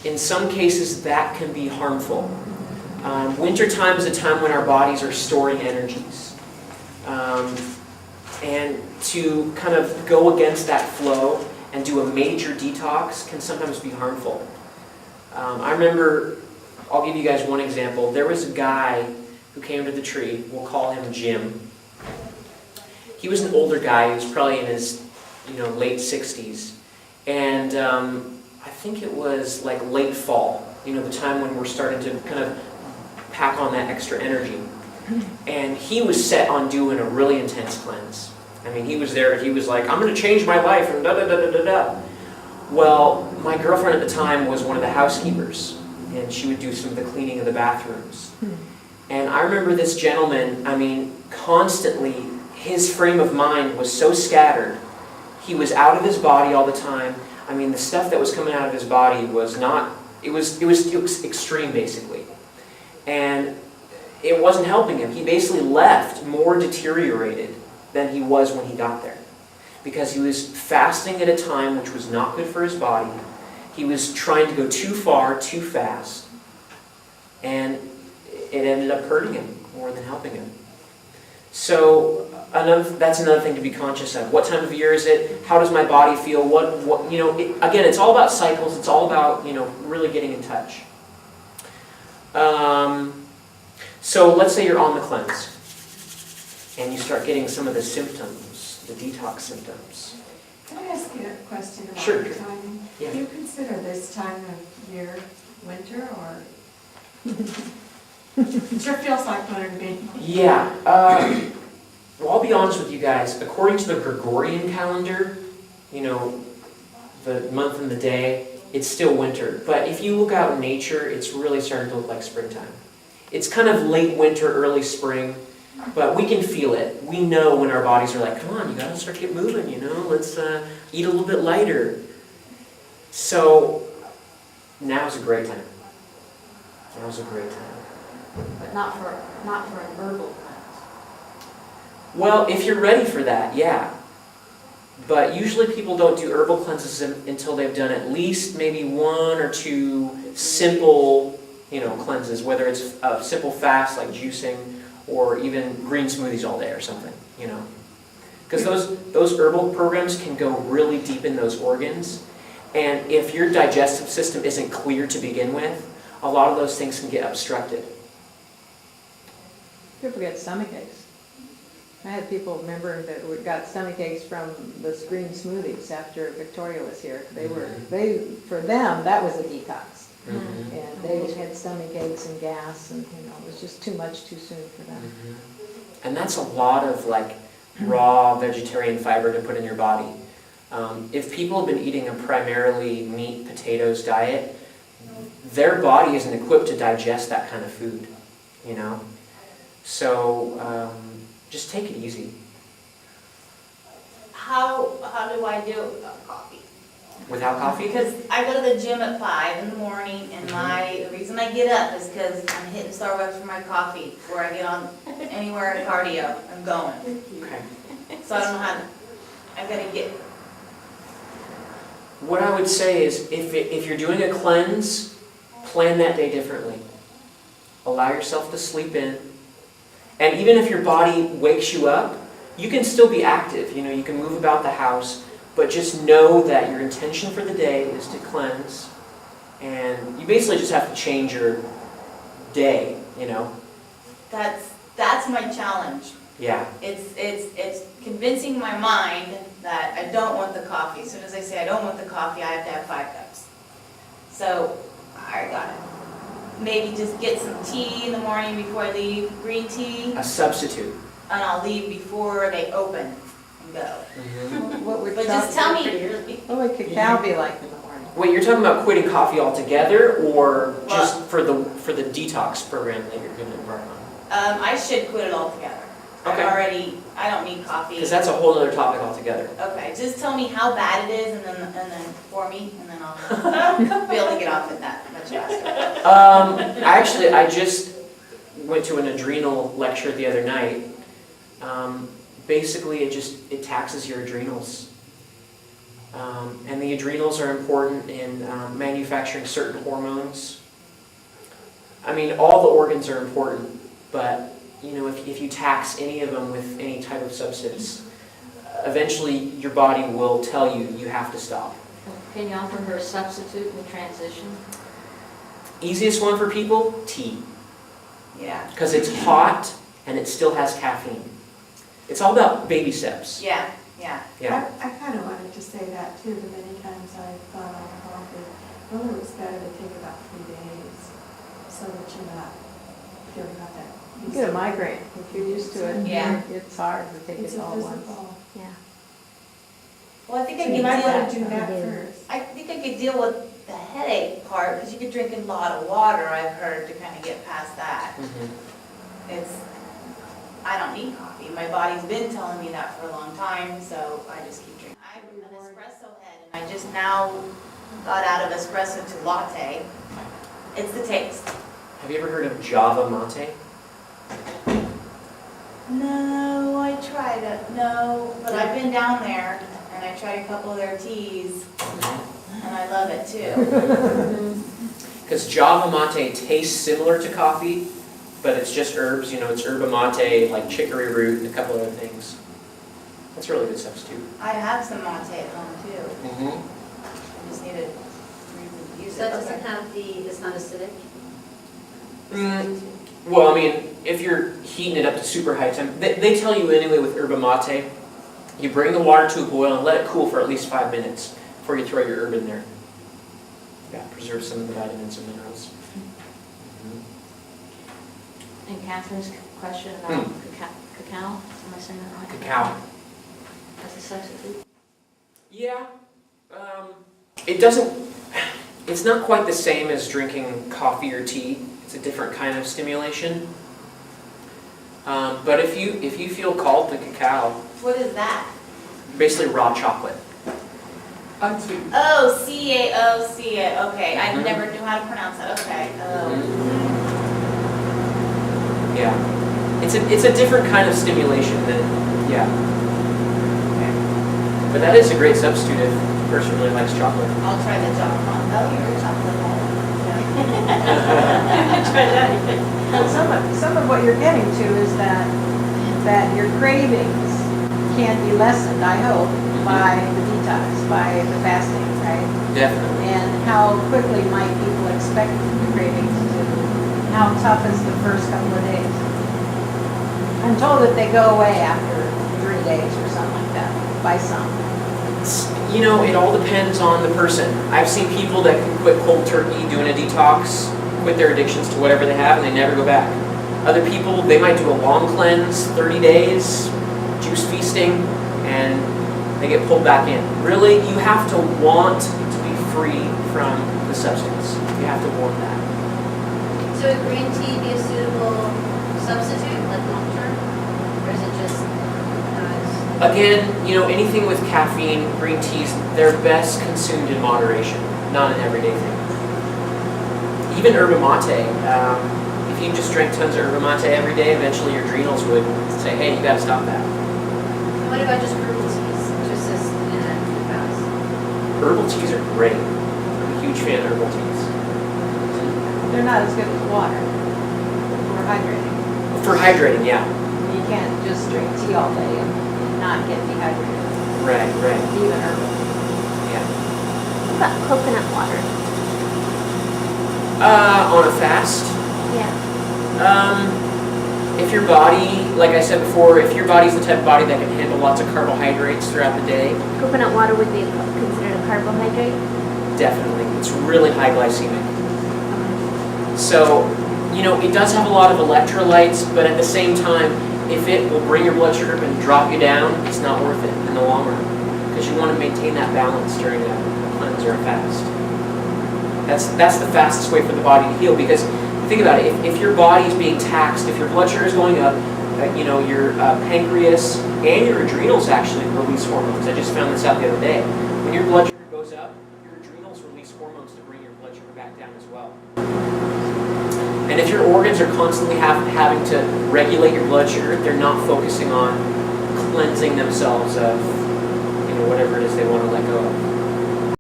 in some cases that can be harmful. Wintertime is a time when our bodies are storing energies. And to kind of go against that flow and do a major detox can sometimes be harmful. I remember, I'll give you guys one example. There was a guy who came to the tree, we'll call him Jim. He was an older guy, he was probably in his late 60s. And I think it was like late fall, the time when we're starting to kind of pack on that extra energy. And he was set on doing a really intense cleanse. I mean, he was there, he was like, I'm going to change my life, and da-da-da-da-da-da. Well, my girlfriend at the time was one of the housekeepers, and she would do some of the cleaning of the bathrooms. And I remember this gentleman, I mean, constantly, his frame of mind was so scattered. He was out of his body all the time. I mean, the stuff that was coming out of his body was not, it was extreme, basically. And it wasn't helping him. He basically left more deteriorated than he was when he got there. Because he was fasting at a time which was not good for his body. He was trying to go too far, too fast. And it ended up hurting him more than helping him. So that's another thing to be conscious of. What time of year is it? How does my body feel? Again, it's all about cycles. It's all about really getting in touch. So let's say you're on the cleanse, and you start getting some of the symptoms, the detox symptoms. Can I ask you a question about Sure. your timing? Yeah. Do you consider this time of year winter, or it sure feels like winter to me? Yeah. Well, I'll be honest with you guys. According to the Gregorian calendar, the month and the day, it's still winter. But if you look out in nature, it's really starting to look like springtime. It's kind of late winter, early spring, but we can feel it. We know when our bodies are like, come on, you gotta start to get moving, let's eat a little bit lighter. So, now's a great time. Now's a great time. But not for an herbal cleanse. Well, if you're ready for that, yeah. But usually people don't do herbal cleanses until they've done at least maybe 1 or 2 simple, cleanses, whether it's a simple fast like juicing or even green smoothies all day or something, Because those herbal programs can go really deep in those organs. And if your digestive system isn't clear to begin with, a lot of those things can get obstructed. People get stomach aches. I had people, remember, that got stomach aches from the green smoothies after Victoria was here. For them, that was a detox. Mm-hmm. And they had stomach aches and gas, and it was just too much too soon for them. Mm-hmm. And that's a lot of raw vegetarian fiber to put in your body. If people have been eating a primarily meat, potatoes diet, their body isn't equipped to digest that kind of food, So just take it easy. How do I do it without coffee? Without coffee? Because I go to the gym at 5 in the morning, and the reason I get up is because I'm hitting Starbucks for my coffee before I get on anywhere in cardio. I'm going. Okay. So I don't know how I gotta get. What I would say is, if you're doing a cleanse, plan that day differently. Allow yourself to sleep in. And even if your body wakes you up, you can still be active. You can move about the house, but just know that your intention for the day is to cleanse. And you basically just have to change your day, That's my challenge. Yeah. It's convincing my mind that I don't want the coffee. As soon as I say I don't want the coffee, I have to have 5 cups. So I gotta maybe just get some tea in the morning before I leave, green tea, A substitute. and I'll leave before they open and go. Mm-hmm. What would But just tell me. What would cacao be like in the morning? Wait, you're talking about quitting coffee altogether, or just for the detox program that you're going to embark on? I should quit it altogether. Okay. I don't need coffee. Because that's a whole other topic altogether. Okay, just tell me how bad it is, and then for me, and then I'll be able to get off it that much faster. I just went to an adrenal lecture the other night. Basically, it taxes your adrenals. And the adrenals are important in manufacturing certain hormones. I mean, all the organs are important, but you know, if you tax any of them with any type of substance, eventually your body will tell you you have to stop. Can you offer her a substitute in the transition? Easiest one for people, tea. Yeah, Because it's hot and it still has caffeine. It's all about baby steps. yeah, yeah. Yeah. I kind of wanted to say that too, the many times I've gone on coffee. Really, it's better to take about 3 days so that you're not feeling like that. You get a migraine if you're used to it. Yeah. It's hard to take It's it a all at once. physical. Yeah. Well, I think I So could you might want to deal, do that first. I think I could deal with the headache part, because you could drink a lot of water, I've heard, to kind of get past that. It's, I don't need coffee. My body's been telling me that for a long time, so I just keep drinking. I'm an espresso head, and I just now got out of espresso to latte. It's the taste. Have you ever heard of Java mate? No, I tried it. No, but I've been down there, and I tried a couple of their teas, and I love it too. Because Java mate tastes similar to coffee, but it's just herbs. You know, it's yerba mate, like chicory root, and a couple other things. That's a really good substitute. I have some mate at home too. I just need a reason to use So it. it doesn't Okay. have the, it's not acidic? Well, I mean, if you're heating it up to super high temp, they tell you anyway with yerba mate, you bring the water to a boil and let it cool for at least 5 minutes before you throw your herb in there. Yeah, preserve some of the vitamins and minerals. And Catherine's question about cacao, am I saying that right? Cacao. As a substitute? Yeah. It doesn't, it's not quite the same as drinking coffee or tea. It's a different kind of stimulation. But if you feel called to cacao, What is that? basically raw chocolate. Unsweetened. Oh, C-A-O-C-A, okay. I Mhm. never knew how to pronounce that, okay. Oh. Yeah. It's a different kind of stimulation than, yeah. But that is a great substitute if a person really likes chocolate. I'll try the chocolate one. Oh, you're a chocolate one. Try that. And some of what you're getting to is that your cravings can be lessened, I hope, by the detox, by the fasting, right? Definitely. And how quickly might people expect the cravings to, how tough is the first couple of days? I'm told that they go away after 3 days or something like that, by some. You know, it all depends on the person. I've seen people that can quit cold turkey doing a detox, quit their addictions to whatever they have, and they never go back. Other people, they might do a long cleanse, 30 days, juice feasting, and they get pulled back in. Really, you have to want to be free from the substance. You have to want that. So would green tea be a suitable substitute, like long term? Or is it just, Again, you know, anything with caffeine, green teas, they're best consumed in moderation, not an everyday thing. Even yerba mate, if you just drank tons of yerba mate every day, eventually your adrenals would say, hey, you gotta stop that. and what about just herbal teas, just as food fast? Herbal teas are great. I'm a huge fan of herbal teas. They're not as good as water for hydrating. For hydrating, yeah. You can't just drink tea all day and not get dehydrated, Right. even herbal. Yeah. What about coconut water? On a fast, Yeah. if your body, like I said before, if your body's the type of body that can handle lots of carbohydrates throughout the day, Coconut water would be considered a carbohydrate? definitely. It's really high glycemic. So, you know, it does have a lot of electrolytes, but at the same time, if it will bring your blood sugar up and drop you down, it's not worth it in the long run. Because you want to maintain that balance during a cleanse or a fast. That's the fastest way for the body to heal, because think about it, if your body is being taxed, if your blood sugar is going up, you know, your pancreas and your adrenals actually release hormones. I just found this out the other day. When your blood sugar goes up, your adrenals release hormones to bring your blood sugar back down as well. And if your organs are constantly having to regulate your blood sugar, they're not focusing on cleansing themselves of, you or whatever it is they want to let go of.